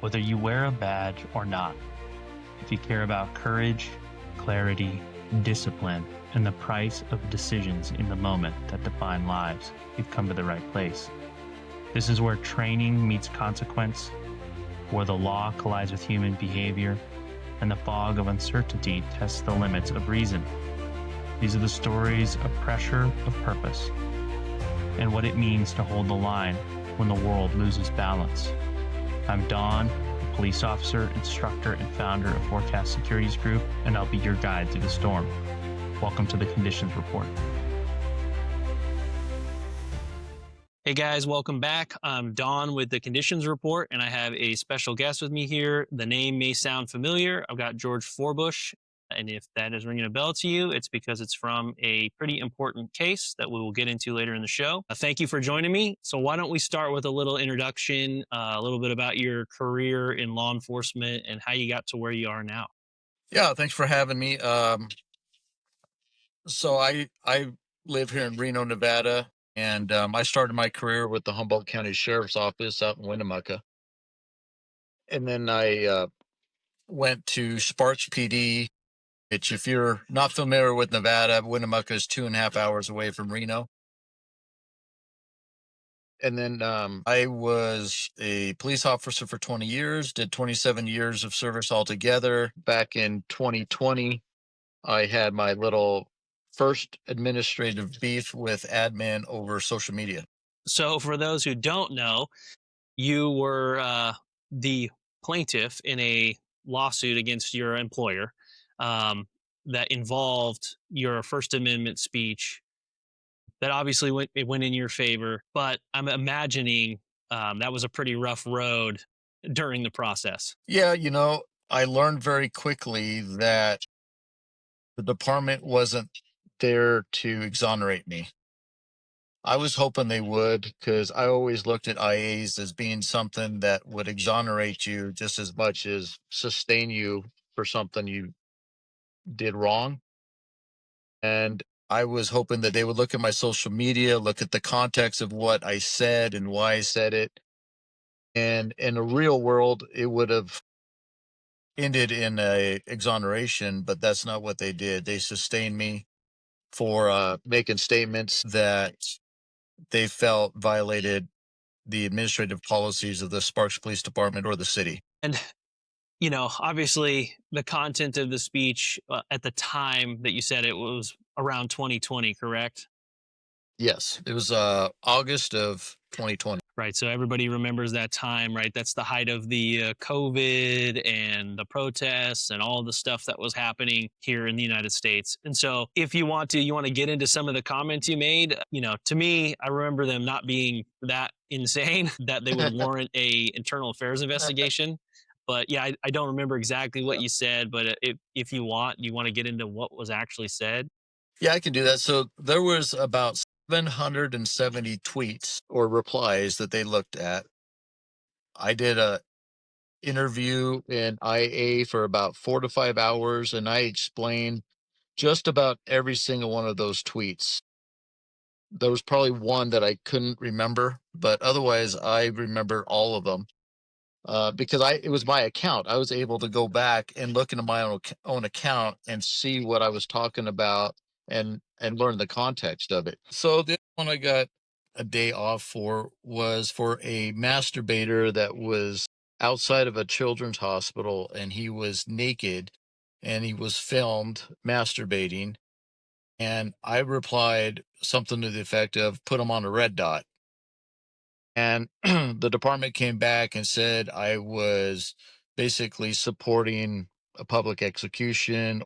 whether you wear a badge or not. If you care about courage, clarity, discipline, and the price of decisions in the moment that define lives, you've come to the right place. This is where training meets consequence, where the law collides with human behavior, and the fog of uncertainty tests the limits of reason. These are the stories of pressure, of purpose, and what it means to hold the line when the world loses balance. I'm Don, a police officer, instructor, and founder of Forecast Securities Group, and I'll be your guide through the storm. Welcome to the Conditions Report. Hey guys, welcome back. I'm Don with the Conditions Report, and I have a special guest with me here. The name may sound familiar. I've got George Forbush, and if that is ringing a bell to you, it's because it's from a pretty important case that we will get into later in the show. Thank you for joining me. So why don't we start with a little introduction, a little bit about your career in law enforcement and how you got to where you are now. Yeah, thanks for having me. So I live here in Reno, Nevada, and I started my career with the Humboldt County Sheriffs Office out in Winnemucca. And then I went to Sparks PD, which, if you're not familiar with Nevada, Winnemucca is 2.5 hours away from Reno. And then I was a police officer for 20 years, did 27 years of service altogether. Back in 2020, I had my little first administrative beef with admin over social media. So for those who don't know, you were the plaintiff in a lawsuit against your employer that involved your First Amendment speech. That obviously went in your favor, but I'm imagining that was a pretty rough road during the process. Yeah, I learned very quickly that the department wasn't there to exonerate me. I was hoping they would, because I always looked at IAs as being something that would exonerate you just as much as sustain you for something you did wrong. And I was hoping that they would look at my social media, look at the context of what I said and why I said it. And in the real world, it would have ended in a exoneration, but that's not what they did. They sustained me for making statements that they felt violated the administrative policies of the Sparks Police Department or the city. And, obviously the content of the speech at the time that you said it was around 2020, correct? Yes, it was August of 2020. Right. So everybody remembers that time, right? That's the height of the COVID and the protests and all the stuff that was happening here in the United States. And so if you want to get into some of the comments you made, to me, I remember them not being that insane that they would warrant a internal affairs investigation. But yeah, I don't remember exactly what you said, but if you want to get into what was actually said. Yeah, I can do that. So there was about 770 tweets or replies that they looked at. I did a interview in IA for about 4 to 5 hours, and I explained just about every single one of those tweets. There was probably one that I couldn't remember, but otherwise I remember all of them. Because it was my account. I was able to go back and look into my own account and see what I was talking about and learn the context of it. So the one I got a day off for was for a masturbator that was outside of a children's hospital, and he was naked and he was filmed masturbating. And I replied something to the effect of, put him on a red dot. And the department came back and said I was basically supporting a public execution,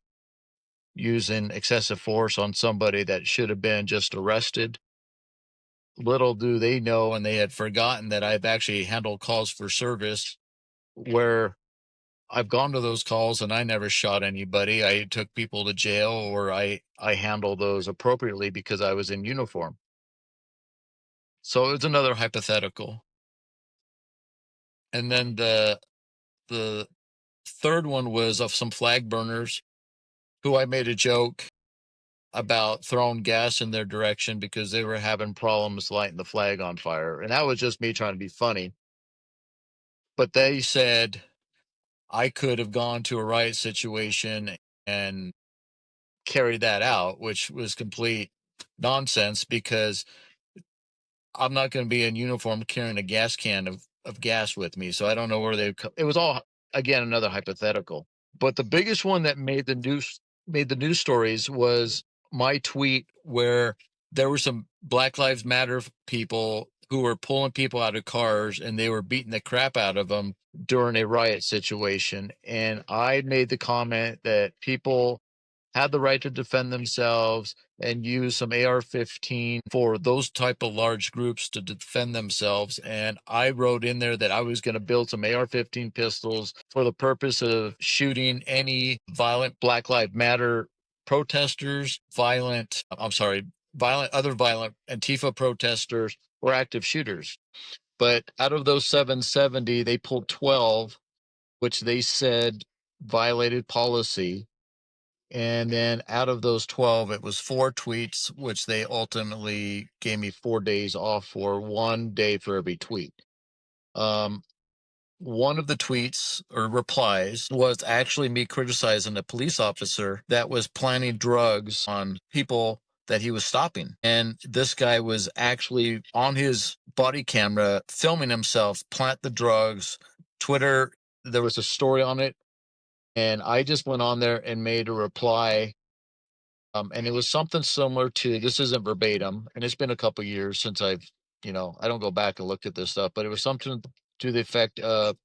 using excessive force on somebody that should have been just arrested. Little do they know, and they had forgotten that I've actually handled calls for service where I've gone to those calls and I never shot anybody. I took people to jail, or I handled those appropriately because I was in uniform. So it's another hypothetical. And then the third one was of some flag burners who I made a joke about throwing gas in their direction because they were having problems lighting the flag on fire. And that was just me trying to be funny. But they said I could have gone to a riot situation and carried that out, which was complete nonsense because I'm not going to be in uniform carrying a gas can of gas with me. So I don't know where it was all, again, another hypothetical. But the biggest one that made the news stories was my tweet where there were some Black Lives Matter people who were pulling people out of cars and they were beating the crap out of them during a riot situation. And I made the comment that people had the right to defend themselves and use some AR-15 for those type of large groups to defend themselves. And I wrote in there that I was going to build some AR-15 pistols for the purpose of shooting any violent Black Lives Matter protesters, violent Antifa protesters, or active shooters. But out of those 770, they pulled 12, which they said violated policy. And then out of those 12, it was 4 tweets, which they ultimately gave me 4 days off for, 1 day for every tweet. One of the tweets or replies was actually me criticizing a police officer that was planting drugs on people that he was stopping. And this guy was actually on his body camera filming himself plant the drugs. Twitter, there was a story on it. And I just went on there and made a reply. And it was something similar to, this isn't verbatim, and it's been a couple years since I don't go back and look at this stuff, but it was something to the effect of,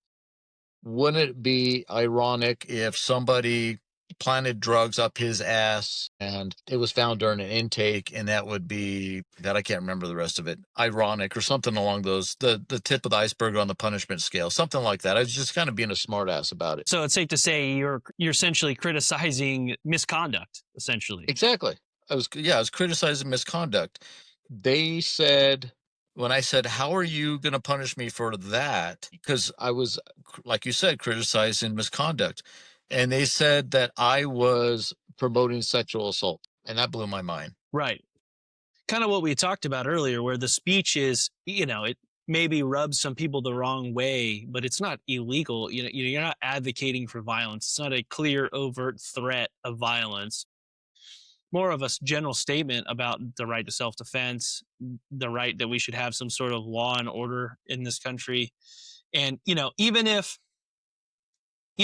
wouldn't it be ironic if somebody planted drugs up his ass and it was found during an intake, and that would be that, I can't remember the rest of it, ironic or something along those, the tip of the iceberg on the punishment scale, something like that. I was just kind of being a smart ass about it. So it's safe to say you're essentially criticizing misconduct, essentially. Exactly. I was criticizing misconduct. They said, when I said, how are you going to punish me for that? Because I was, like you said, criticizing misconduct. And they said that I was promoting sexual assault. And that blew my mind. Right. Kind of what we talked about earlier, where the speech is, it maybe rubs some people the wrong way, but it's not illegal. You're not advocating for violence. It's not a clear, overt threat of violence. More of a general statement about the right to self-defense, the right that we should have some sort of law and order in this country. And, even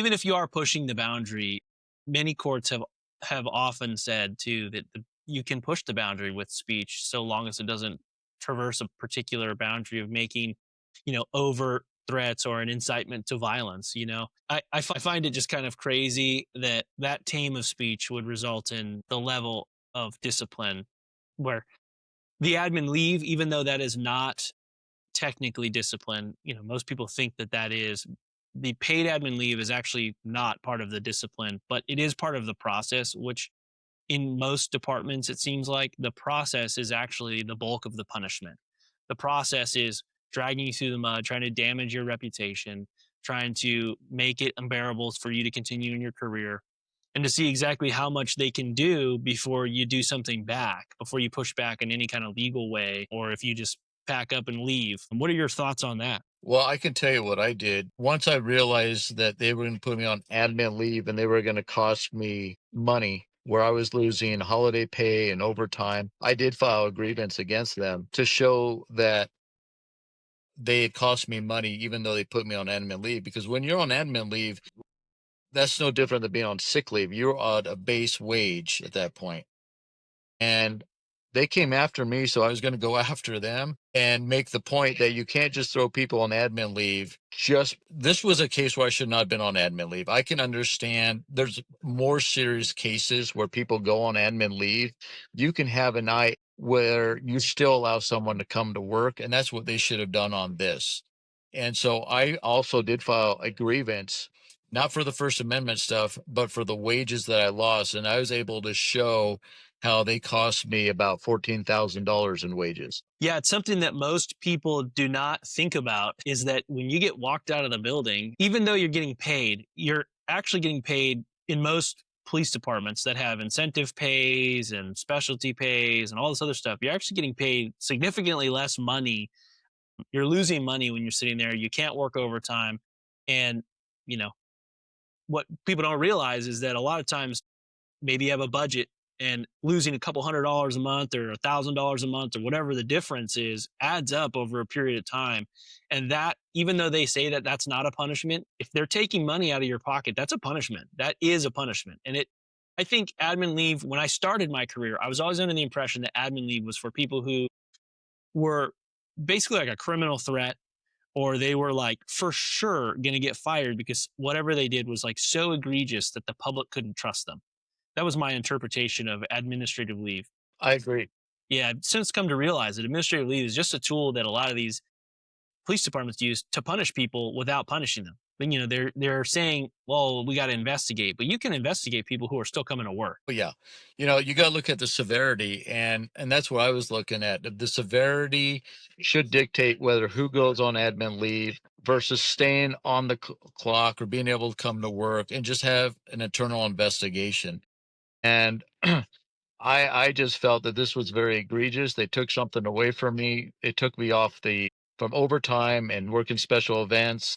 if you are pushing the boundary, many courts have often said too that you can push the boundary with speech so long as it doesn't traverse a particular boundary of making, overt threats or an incitement to violence. I find it just kind of crazy that tame of speech would result in the level of discipline where the admin leave, even though that is not technically discipline, most people think that is. The paid admin leave is actually not part of the discipline, but it is part of the process, which in most departments, it seems like the process is actually the bulk of the punishment. The process is dragging you through the mud, trying to damage your reputation, trying to make it unbearable for you to continue in your career, and to see exactly how much they can do before you do something back, before you push back in any kind of legal way, or if you just pack up and leave. What are your thoughts on that? Well, I can tell you what I did. Once I realized that they were going to put me on admin leave and they were going to cost me money, where I was losing holiday pay and overtime, I did file a grievance against them to show that they had cost me money, even though they put me on admin leave. Because when you're on admin leave, that's no different than being on sick leave. You're on a base wage at that point. And they came after me, so I was going to go after them and make the point that you can't just throw people on admin leave. This was a case where I should not have been on admin leave. I can understand there's more serious cases where people go on admin leave. You can have a night where you still allow someone to come to work, and that's what they should have done on this. And so I also did file a grievance, not for the First Amendment stuff, but for the wages that I lost. And I was able to show how they cost me about $14,000 in wages. Yeah, it's something that most people do not think about, is that when you get walked out of the building, even though you're getting paid, you're actually getting paid in most police departments that have incentive pays and specialty pays and all this other stuff. You're actually getting paid significantly less money. You're losing money when you're sitting there. You can't work overtime. And, you know, what people don't realize is that a lot of times maybe you have a budget and losing a couple $100 a month or $1,000 a month or whatever the difference is adds up over a period of time. And that, even though they say that that's not a punishment, if they're taking money out of your pocket, that's a punishment. That is a punishment. And I think admin leave, when I started my career, I was always under the impression that admin leave was for people who were basically like a criminal threat, or they were like for sure going to get fired because whatever they did was like so egregious that the public couldn't trust them. That was my interpretation of administrative leave. I agree. Yeah, I've since come to realize that administrative leave is just a tool that a lot of these police departments use to punish people without punishing them. But they're saying, well, we got to investigate, but you can investigate people who are still coming to work. But yeah, you got to look at the severity, and that's what I was looking at. The severity should dictate whether who goes on admin leave versus staying on the clock or being able to come to work and just have an internal investigation. And I just felt that this was very egregious. They took something away from me. It took me off from overtime and working special events.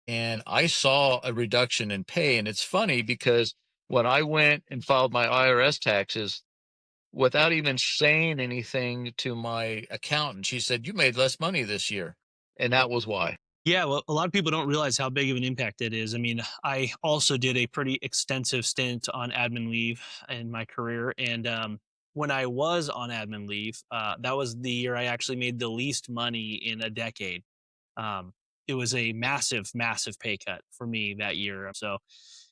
And I saw a reduction in pay. And it's funny because when I went and filed my IRS taxes, without even saying anything to my accountant, she said, "You made less money this year." And that was why. Yeah, well, a lot of people don't realize how big of an impact it is. I mean, I also did a pretty extensive stint on admin leave in my career. And when I was on admin leave, that was the year I actually made the least money in a decade. It was a massive, massive pay cut for me that year. So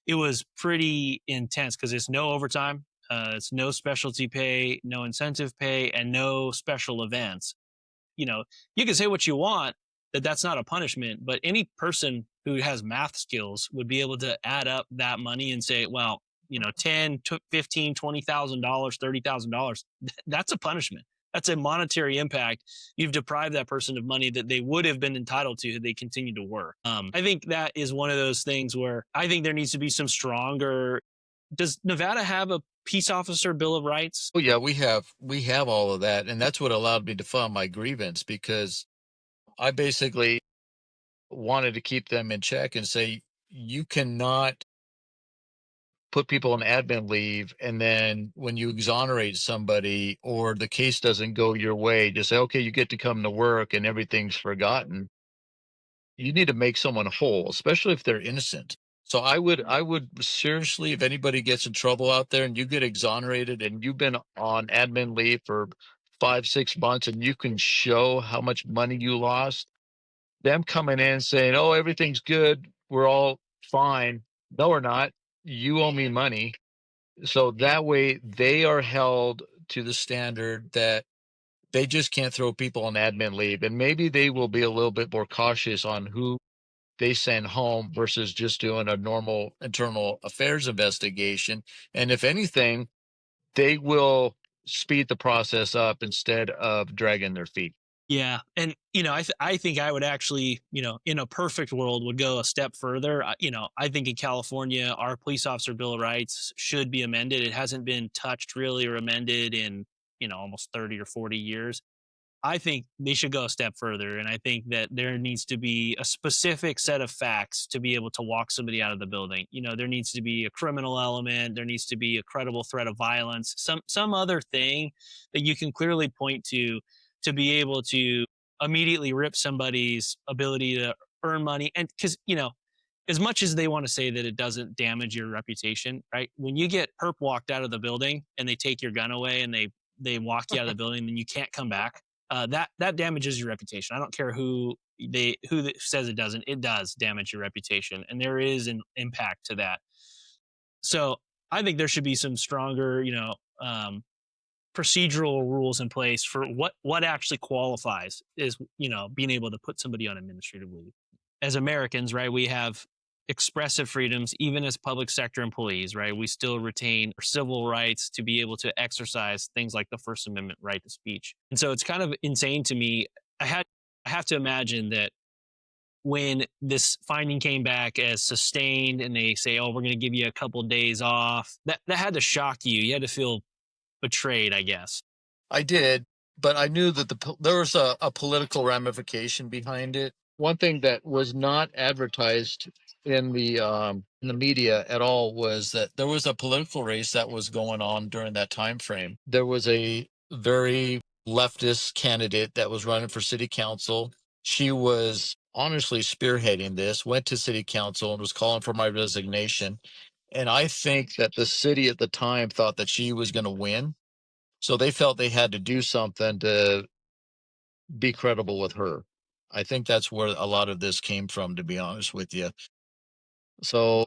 it was pretty intense because it's no overtime, it's no specialty pay, no incentive pay, and no special events. You can say what you want, that that's not a punishment, but any person who has math skills would be able to add up that money and say, well, 10 to 15, $20,000, $30,000, that's a punishment. That's a monetary impact. You've deprived that person of money that they would have been entitled to had they continued to work. I think that is one of those things where I think there needs to be some stronger. Does Nevada have a peace officer bill of rights? Oh yeah, we have all of that, and that's what allowed me to file my grievance because I basically wanted to keep them in check and say you cannot put people on admin leave, and then when you exonerate somebody or the case doesn't go your way, just say, okay, you get to come to work and everything's forgotten. You need to make someone whole, especially if they're innocent. So I would seriously, if anybody gets in trouble out there and you get exonerated and you've been on admin leave for 5, 6 months and you can show how much money you lost, them coming in saying, oh, everything's good, we're all fine. No, we're not. You owe me money. So that way they are held to the standard that they just can't throw people on admin leave. And maybe they will be a little bit more cautious on who they send home versus just doing a normal internal affairs investigation. And if anything, they will speed the process up instead of dragging their feet. Yeah, and I think I would actually, in a perfect world, would go a step further. I think in California, our police officer bill of rights should be amended. It hasn't been touched really or amended in almost 30 or 40 years. I think they should go a step further, and I think that there needs to be a specific set of facts to be able to walk somebody out of the building. There needs to be a criminal element, there needs to be a credible threat of violence, some other thing that you can clearly point to be able to immediately rip somebody's ability to earn money. And because as much as they want to say that it doesn't damage your reputation, right? When you get perp walked out of the building and they take your gun away and they walk you out of the building, then you can't come back. That damages your reputation. I don't care who says it doesn't. It does damage your reputation, and there is an impact to that. So I think there should be some stronger, procedural rules in place for what actually qualifies is being able to put somebody on administrative leave. As Americans, right, we have expressive freedoms even as public sector employees, right? We still retain our civil rights to be able to exercise things like the First Amendment right to speech. And so it's kind of insane to me. I have to imagine that when this finding came back as sustained and they say, oh, we're going to give you a couple of days off, that had to shock you. You had to feel betrayed, I guess. I did, but I knew that there was a political ramification behind it. One thing that was not advertised in the media at all was that there was a political race that was going on during that time frame. There was a very leftist candidate that was running for city council. She was honestly spearheading this, went to city council and was calling for my resignation. And I think that the city at the time thought that she was going to win. So they felt they had to do something to be credible with her. I think that's where a lot of this came from, to be honest with you. So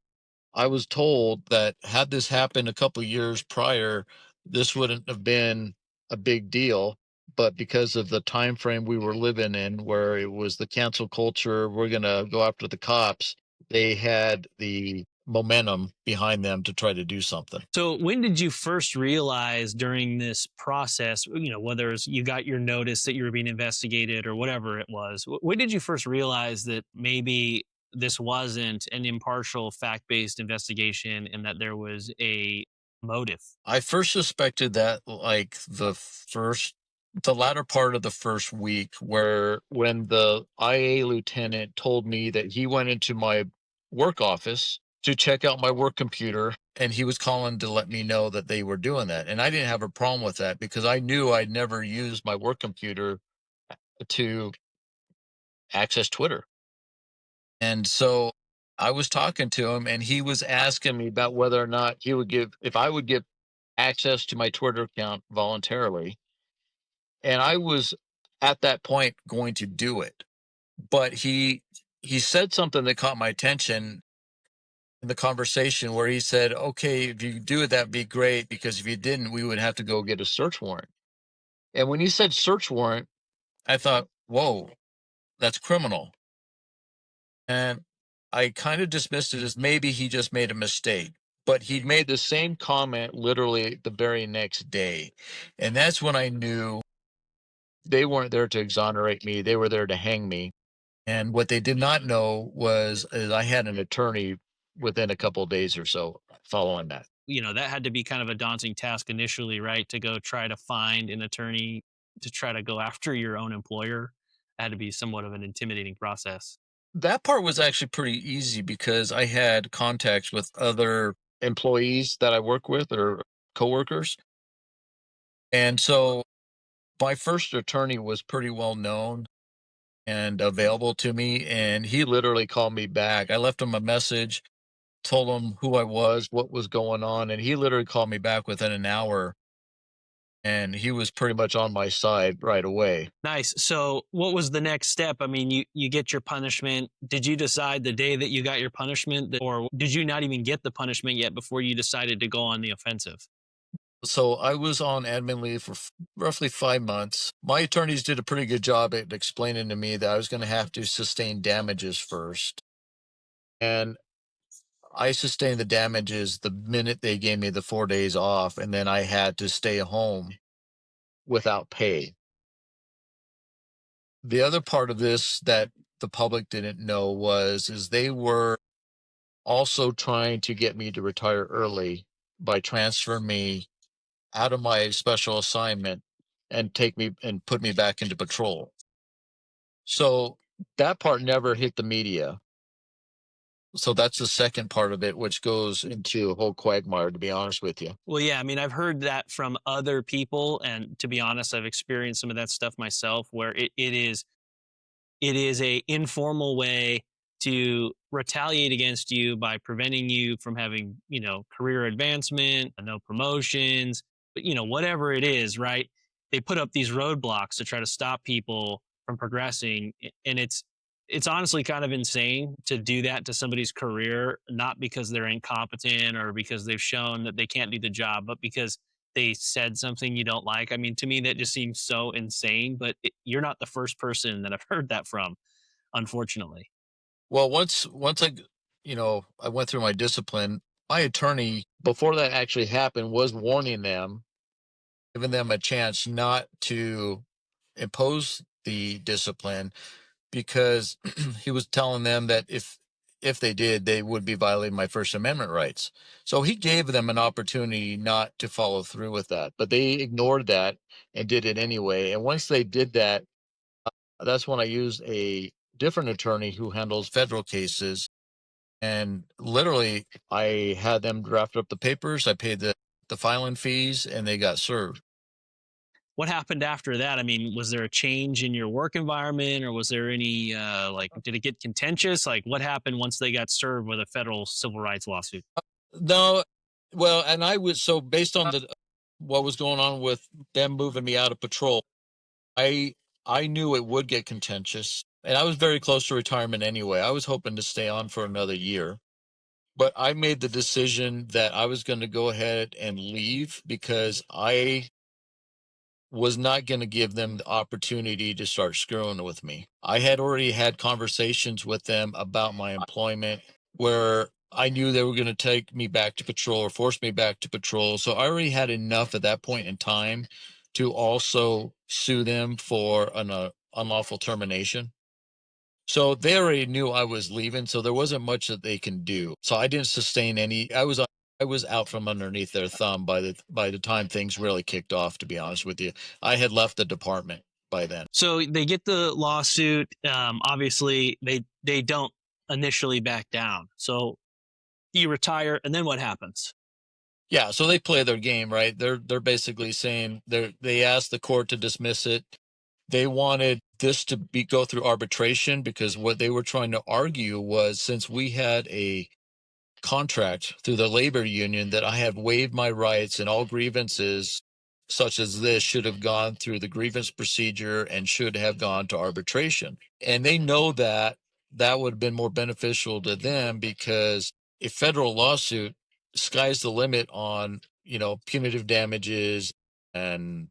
I was told that had this happened a couple years prior, this wouldn't have been a big deal. But because of the time frame we were living in, where it was the cancel culture, we're gonna go after the cops, they had the momentum behind them to try to do something. So when did you first realize during this process, whether it's you got your notice that you were being investigated or whatever it was, when did you first realize that maybe this wasn't an impartial fact-based investigation and that there was a motive? I first suspected that like the latter part of the first week, where when the IA lieutenant told me that he went into my work office to check out my work computer and he was calling to let me know that they were doing that. And I didn't have a problem with that because I knew I'd never used my work computer to access Twitter. And so I was talking to him and he was asking me about whether or not if I would give access to my Twitter account voluntarily. And I was at that point going to do it. But he said something that caught my attention in the conversation where he said, "Okay, if you do it, that'd be great, because if you didn't, we would have to go get a search warrant." And when he said search warrant, I thought, whoa, that's criminal. And I kind of dismissed it as maybe he just made a mistake. But he'd made the same comment literally the very next day. And that's when I knew they weren't there to exonerate me. They were there to hang me. And what they did not know was is I had an attorney within a couple of days or so following that. That had to be kind of a daunting task initially, right? To go try to find an attorney to try to go after your own employer. That had to be somewhat of an intimidating process. That part was actually pretty easy because I had contacts with other employees that I work with or coworkers. And so my first attorney was pretty well known and available to me. And he literally called me back. I left him a message, told him who I was, what was going on. And he literally called me back within an hour. And he was pretty much on my side right away. Nice. So, what was the next step? I mean, you get your punishment. Did you decide the day that you got your punishment, or did you not even get the punishment yet before you decided to go on the offensive? So I was on admin leave for roughly 5 months. My attorneys did a pretty good job at explaining to me that I was going to have to sustain damages first. And I sustained the damages the minute they gave me the 4 days off, and then I had to stay home without pay. The other part of this that the public didn't know is they were also trying to get me to retire early by transferring me out of my special assignment and take me and put me back into patrol. So that part never hit the media. So that's the second part of it, which goes into a whole quagmire, to be honest with you. Well, yeah, I mean, I've heard that from other people, and to be honest, I've experienced some of that stuff myself, where it is a informal way to retaliate against you by preventing you from having, career advancement, no promotions, but whatever it is, right? They put up these roadblocks to try to stop people from progressing, and it's honestly kind of insane to do that to somebody's career, not because they're incompetent or because they've shown that they can't do the job, but because they said something you don't like. I mean, to me, that just seems so insane, but you're not the first person that I've heard that from, unfortunately. Well, once I went through my discipline, my attorney, before that actually happened, was warning them, giving them a chance not to impose the discipline, because he was telling them that if they did, they would be violating my First Amendment rights. So he gave them an opportunity not to follow through with that, but they ignored that and did it anyway. And once they did that, that's when I used a different attorney who handles federal cases. And literally, I had them draft up the papers. I paid the filing fees, and they got served. What happened after that? I mean, was there a change in your work environment, or was there any like, did it get contentious? Like, what happened once they got served with a federal civil rights lawsuit? No, well, and I was so based on the what was going on with them moving me out of patrol. I knew it would get contentious, and I was very close to retirement anyway. I was hoping to stay on for another year, but I made the decision that I was going to go ahead and leave because I was not going to give them the opportunity to start screwing with me. I had already had conversations with them about my employment where I knew they were going to take me back to patrol or force me back to patrol. So I already had enough at that point in time to also sue them for an unlawful termination. So they already knew I was leaving, so there wasn't much that they can do. So I didn't sustain any. I was out from underneath their thumb by the time things really kicked off. To be honest with you, I had left the department by then. So they get the lawsuit. Obviously, they don't initially back down. So you retire, and then what happens? Yeah, so they play their game, right? They're basically saying they asked the court to dismiss it. They wanted this to go through arbitration because what they were trying to argue was since we had a contract through the labor union that I have waived my rights and all grievances such as this should have gone through the grievance procedure and should have gone to arbitration. And they know that that would have been more beneficial to them because a federal lawsuit, sky's the limit on, punitive damages and,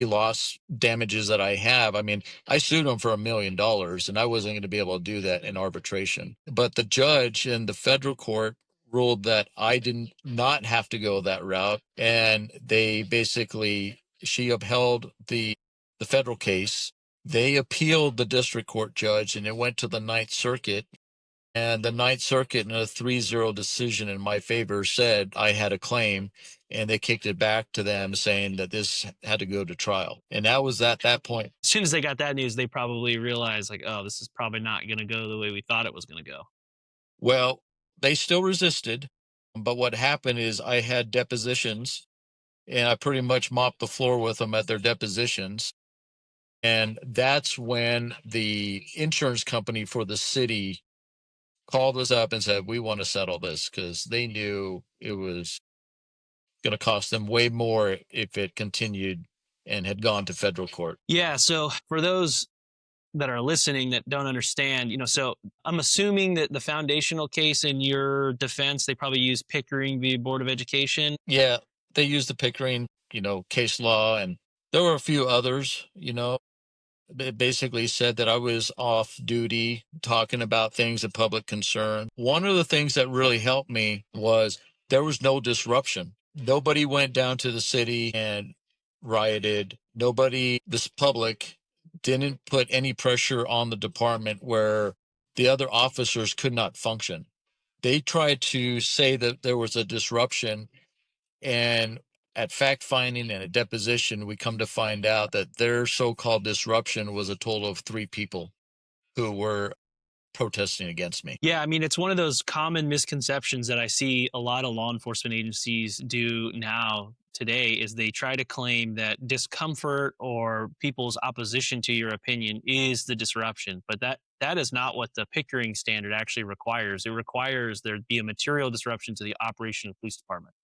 loss damages that I have. I mean, I sued them for $1 million and I wasn't going to be able to do that in arbitration. But the judge in the federal court ruled that I did not have to go that route. And she upheld the federal case. They appealed the district court judge and it went to the Ninth Circuit. And the Ninth Circuit, in a 3-0 decision in my favor, said I had a claim, and they kicked it back to them, saying that this had to go to trial. And that was at that point. As soon as they got that news, they probably realized, like, oh, this is probably not going to go the way we thought it was going to go. Well, they still resisted, but what happened is I had depositions, and I pretty much mopped the floor with them at their depositions. And that's when the insurance company for the city called us up and said, we want to settle this because they knew it was going to cost them way more if it continued and had gone to federal court. Yeah. So for those that are listening that don't understand, so I'm assuming that the foundational case in your defense, they probably use Pickering v. Board of Education. Yeah, they used the Pickering, case law, and there were a few others, It basically said that I was off duty talking about things of public concern. One of the things that really helped me was there was no disruption. Nobody went down to the city and rioted. This public didn't put any pressure on the department where the other officers could not function. They tried to say that there was a disruption, and at fact finding and a deposition, we come to find out that their so-called disruption was a total of 3 people who were protesting against me. Yeah, I mean, it's one of those common misconceptions that I see a lot of law enforcement agencies do now today is they try to claim that discomfort or people's opposition to your opinion is the disruption. But that is not what the Pickering standard actually requires. It requires there be a material disruption to the operation of the police department.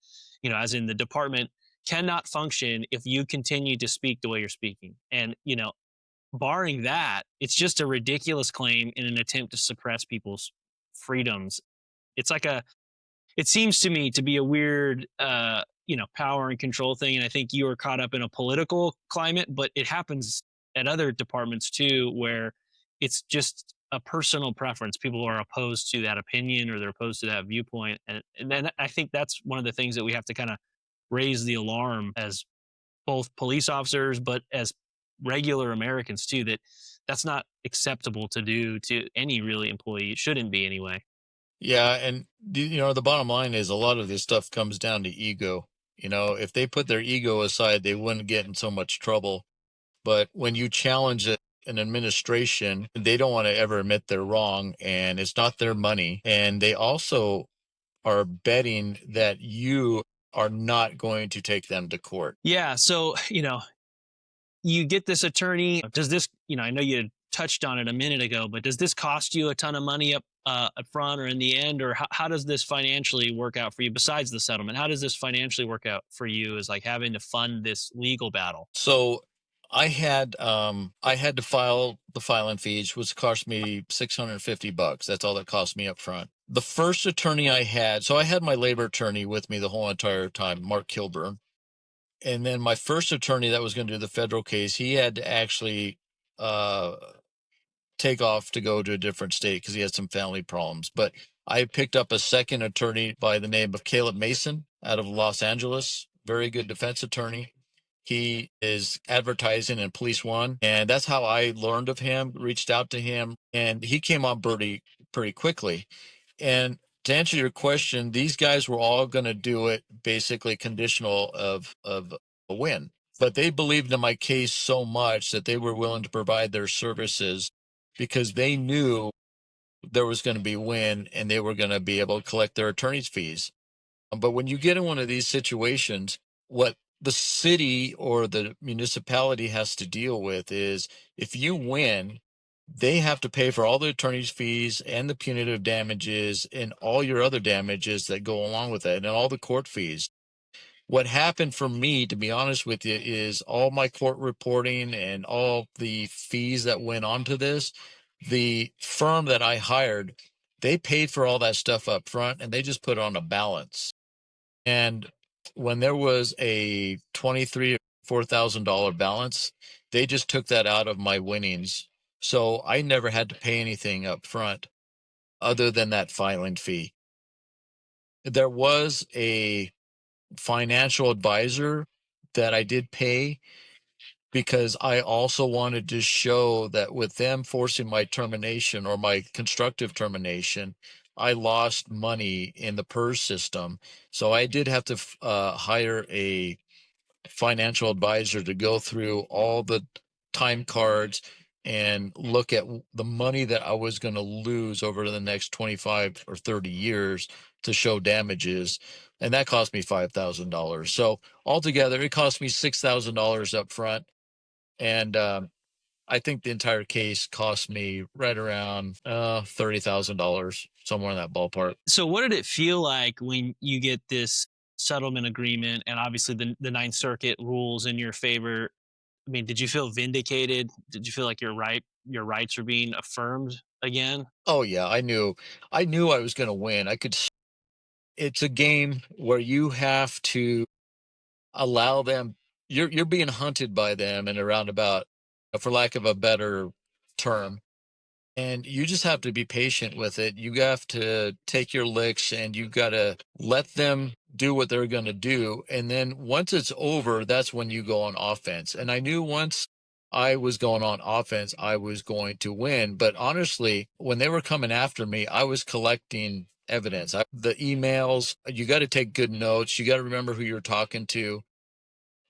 As in the department cannot function if you continue to speak the way you're speaking. And, barring that, it's just a ridiculous claim in an attempt to suppress people's freedoms. It seems to me to be a weird, power and control thing. And I think you are caught up in a political climate, but it happens at other departments too, where it's just a personal preference. People are opposed to that opinion or they're opposed to that viewpoint. And then I think that's one of the things that we have to kind of raise the alarm as both police officers, but as regular Americans too, that's not acceptable to do to any really employee. It shouldn't be anyway. Yeah, and the bottom line is a lot of this stuff comes down to ego. If they put their ego aside, they wouldn't get in so much trouble. But when you challenge it, an administration, they don't want to ever admit they're wrong, and it's not their money. And they also are betting that you are not going to take them to court. Yeah. So, you get this attorney. Does this, I know you touched on it a minute ago, but does this cost you a ton of money up front or in the end? Or how does this financially work out for you besides the settlement? How does this financially work out for you as like having to fund this legal battle? So I had to file the filing fees, which cost me $650. That's all that cost me up front. The first attorney I had, so I had my labor attorney with me the whole entire time, Mark Kilburn. And then my first attorney that was going to do the federal case, he had to actually uh, take off to go to a different state because he had some family problems. But I picked up a second attorney by the name of Caleb Mason out of Los Angeles, very good defense attorney. He is advertising in Police One, and that's how I learned of him, reached out to him, and he came on pretty quickly. And to answer your question, these guys were all going to do it basically conditional of a win. But they believed in my case so much that they were willing to provide their services because they knew there was going to be a win and they were going to be able to collect their attorney's fees. But when you get in one of these situations, what the city or the municipality has to deal with is if you win, they have to pay for all the attorney's fees and the punitive damages and all your other damages that go along with that and all the court fees. What happened for me, to be honest with you, is all my court reporting and all the fees that went onto this, the firm that I hired, they paid for all that stuff up front and they just put it on a balance. And when there was a $23,000 or $4,000 balance, they just took that out of my winnings. So I never had to pay anything up front other than that filing fee. There was a financial advisor that I did pay because I also wanted to show that with them forcing my termination or my constructive termination, I lost money in the PERS system. So I did have to hire a financial advisor to go through all the time cards and look at the money that I was going to lose over the next 25 or 30 years to show damages. And that cost me $5,000. So altogether, it cost me $6,000 up front. And I think the entire case cost me right around $30,000, somewhere in that ballpark. So what did it feel like when you get this settlement agreement and obviously the Ninth Circuit rules in your favor? I mean, did you feel vindicated? Did you feel like your rights were being affirmed again? Oh yeah, I knew I was going to win. It's a game where you have to allow them. You're being hunted by them in a roundabout, for lack of a better term. And you just have to be patient with it. You have to take your licks and you got to let them do what they're going to do. And then once it's over, that's when you go on offense. And I knew once I was going on offense, I was going to win. But honestly, when they were coming after me, I was collecting evidence. The emails, you got to take good notes. You got to remember who you're talking to.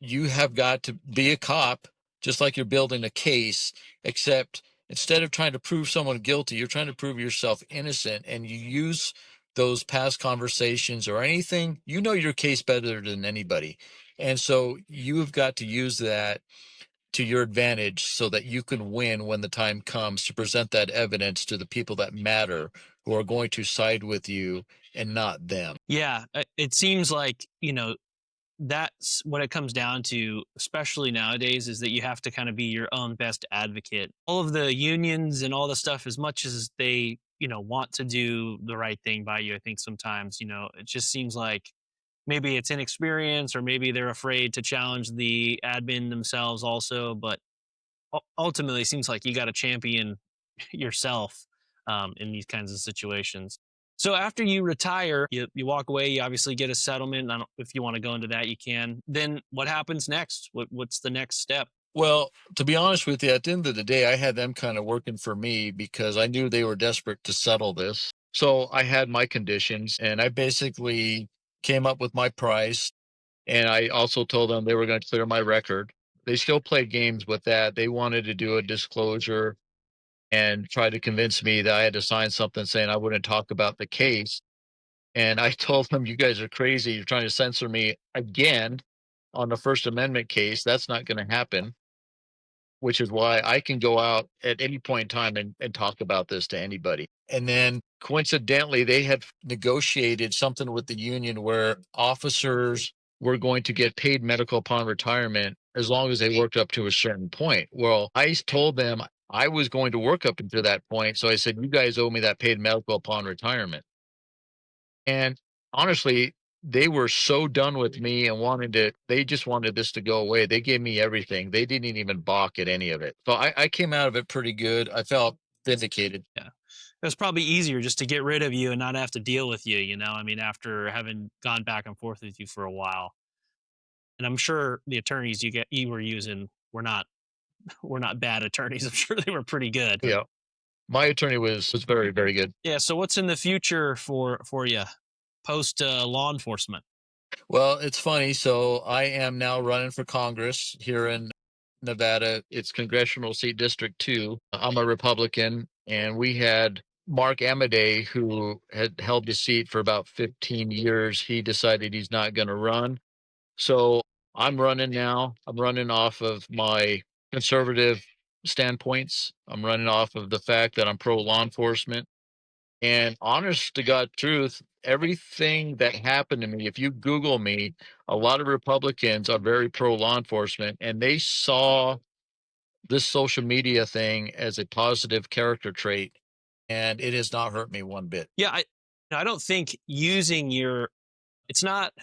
You have got to be a cop, just like you're building a case, except instead of trying to prove someone guilty, you're trying to prove yourself innocent, and you use those past conversations or anything. You know your case better than anybody. And so you've got to use that to your advantage so that you can win when the time comes to present that evidence to the people that matter who are going to side with you and not them. Yeah, it seems like, that's what it comes down to, especially nowadays, is that you have to kind of be your own best advocate. All of the unions and all the stuff, as much as they, want to do the right thing by you, I think sometimes, it just seems like maybe it's inexperience or maybe they're afraid to challenge the admin themselves also. But ultimately, it seems like you got to champion yourself in these kinds of situations. So after you retire, you walk away, you obviously get a settlement. I don't, if you want to go into that, you can. Then what happens next? What's the next step? Well, to be honest with you, at the end of the day, I had them kind of working for me because I knew they were desperate to settle this. So I had my conditions and I basically came up with my price. And I also told them they were going to clear my record. They still play games with that. They wanted to do a disclosure and try to convince me that I had to sign something saying I wouldn't talk about the case. And I told them, you guys are crazy. You're trying to censor me again on the First Amendment case. That's not going to happen, which is why I can go out at any point in time and talk about this to anybody. And then coincidentally, they had negotiated something with the union where officers were going to get paid medical upon retirement as long as they worked up to a certain point. Well, I told them I was going to work up until that point. So I said, you guys owe me that paid medical upon retirement. And honestly, they were so done with me and they just wanted this to go away. They gave me everything. They didn't even balk at any of it. So I came out of it pretty good. I felt vindicated. Yeah. It was probably easier just to get rid of you and not have to deal with you, you know? I mean, after having gone back and forth with you for a while. And I'm sure the attorneys you were using were not bad attorneys. I'm sure they were pretty good. Yeah. My attorney was very, very good. Yeah. So what's in the future for you post law enforcement? Well, it's funny. So I am now running for Congress here in Nevada. It's congressional seat District 2. I'm a Republican, and we had Mark Amadei, who had held the seat for about 15 years. He decided he's not going to run. So I'm running now. I'm running off of my conservative standpoints. I'm running off of the fact that I'm pro law enforcement. And honest to God truth, everything that happened to me, if you Google me, a lot of Republicans are very pro law enforcement, and they saw this social media thing as a positive character trait, and it has not hurt me one bit. Yeah, I don't think using your it's not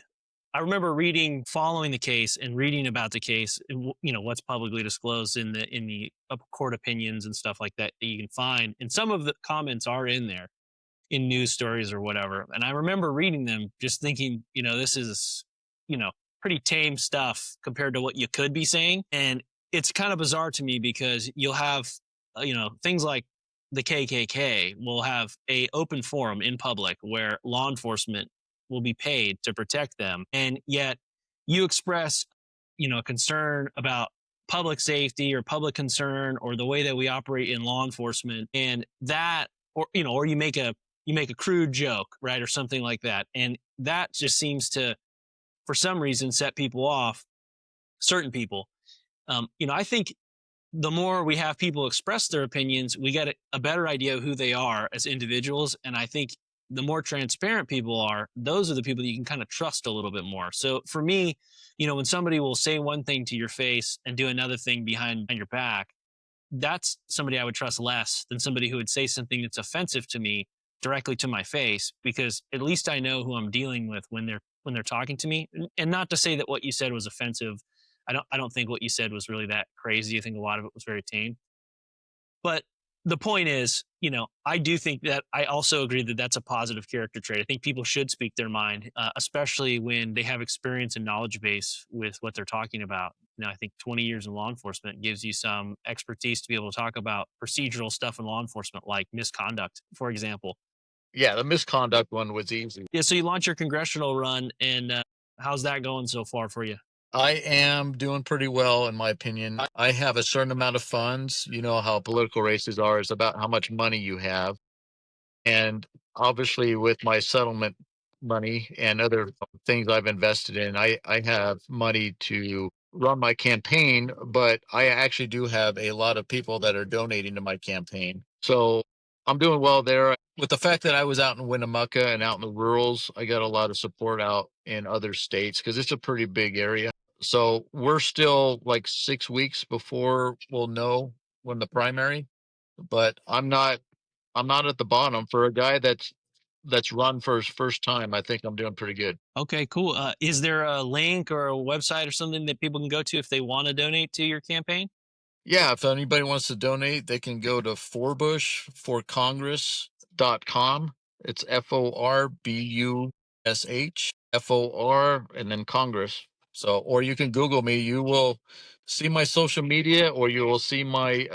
I remember following the case and reading about the case, you know, what's publicly disclosed in the court opinions and stuff like that you can find. And some of the comments are in there in news stories or whatever. And I remember reading them just thinking, you know, this is, you know, pretty tame stuff compared to what you could be saying. And it's kind of bizarre to me because you'll have, you know, things like the KKK will have a open forum in public where law enforcement will be paid to protect them. And yet you express, you know, a concern about public safety or public concern or the way that we operate in law enforcement. And that, or, you know, or you make a crude joke, right? Or something like that. And that just seems to, for some reason, set people off, certain people. You know, I think the more we have people express their opinions, we get a better idea of who they are as individuals. And I think the more transparent people are, those are the people that you can kind of trust a little bit more. So for me, you know, when somebody will say one thing to your face and do another thing behind your back, that's somebody I would trust less than somebody who would say something that's offensive to me directly to my face, because at least I know who I'm dealing with when they're talking to me. And not to say that what you said was offensive. I don't think what you said was really that crazy. I think a lot of it was very tame. But the point is, you know, I do think that I also agree that that's a positive character trait. I think people should speak their mind, especially when they have experience and knowledge base with what they're talking about. You know, I think 20 years in law enforcement gives you some expertise to be able to talk about procedural stuff in law enforcement, like misconduct, for example. Yeah, the misconduct one was easy. Yeah. So you launch your congressional run, and how's that going so far for you? I am doing pretty well, in my opinion. I have a certain amount of funds. You know how political races are, it's about how much money you have. And obviously, with my settlement money and other things I've invested in, I have money to run my campaign, but I actually do have a lot of people that are donating to my campaign. So I'm doing well there. With the fact that I was out in Winnemucca and out in the rurals, I got a lot of support out in other states because it's a pretty big area. So we're still like 6 weeks before we'll know when the primary, but I'm not at the bottom for a guy that's run for his first time. I think I'm doing pretty good. Okay, cool. Is there a link or a website or something that people can go to if they want to donate to your campaign? Yeah, if anybody wants to donate, they can go to forbush.com. It's FORBUSH and then Congress. So, or you can Google me. You will see my social media, or you will see my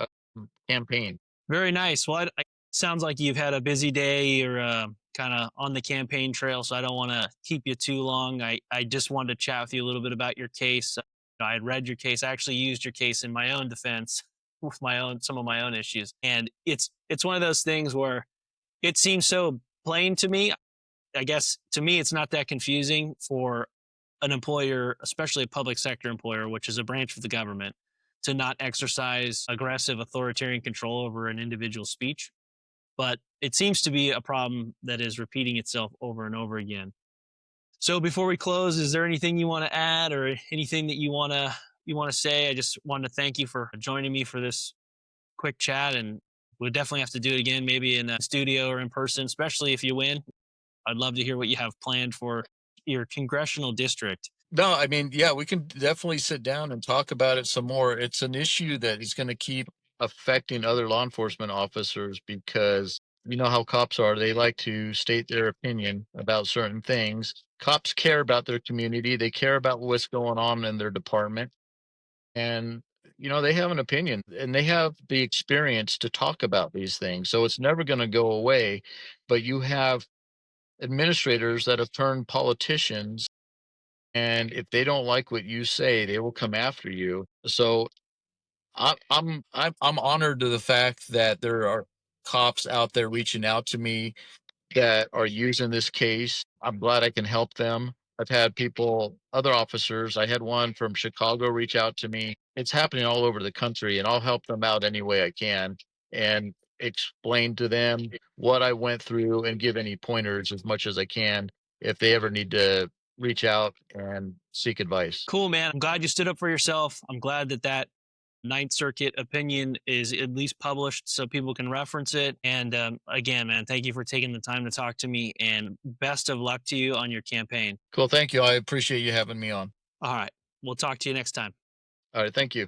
campaign. Very nice. Well, sounds like you've had a busy day. You're kind of on the campaign trail, so I don't want to keep you too long. I just wanted to chat with you a little bit about your case. I had read your case. I actually used your case in my own defense with some of my own issues. And it's one of those things where it seems so plain to me. I guess to me, it's not that confusing for an employer, especially a public sector employer, which is a branch of the government, to not exercise aggressive authoritarian control over an individual's speech. But it seems to be a problem that is repeating itself over and over again. So before we close, is there anything you want to add or anything that you want to say? I just wanted to thank you for joining me for this quick chat, and we'll definitely have to do it again, maybe in a studio or in person, especially if you win. I'd love to hear what you have planned for your congressional district. No, I mean, yeah, we can definitely sit down and talk about it some more. It's an issue that is going to keep affecting other law enforcement officers because you know how cops are. They like to state their opinion about certain things. Cops care about their community, they care about what's going on in their department. And, they have an opinion and they have the experience to talk about these things. So it's never going to go away. But you have administrators that have turned politicians, and if they don't like what you say, they will come after you. So I'm honored to the fact that there are cops out there reaching out to me that are using this case. I'm glad I can help them. I've had other officers. I had one from Chicago reach out to me. It's happening all over the country, and I'll help them out any way I can and explain to them what I went through and give any pointers as much as I can if they ever need to reach out and seek advice. Cool, man. I'm glad you stood up for yourself. I'm glad that Ninth Circuit opinion is at least published so people can reference it. And again, man, thank you for taking the time to talk to me, and best of luck to you on your campaign. Cool. Thank you. I appreciate you having me on. All right. We'll talk to you next time. All right. Thank you.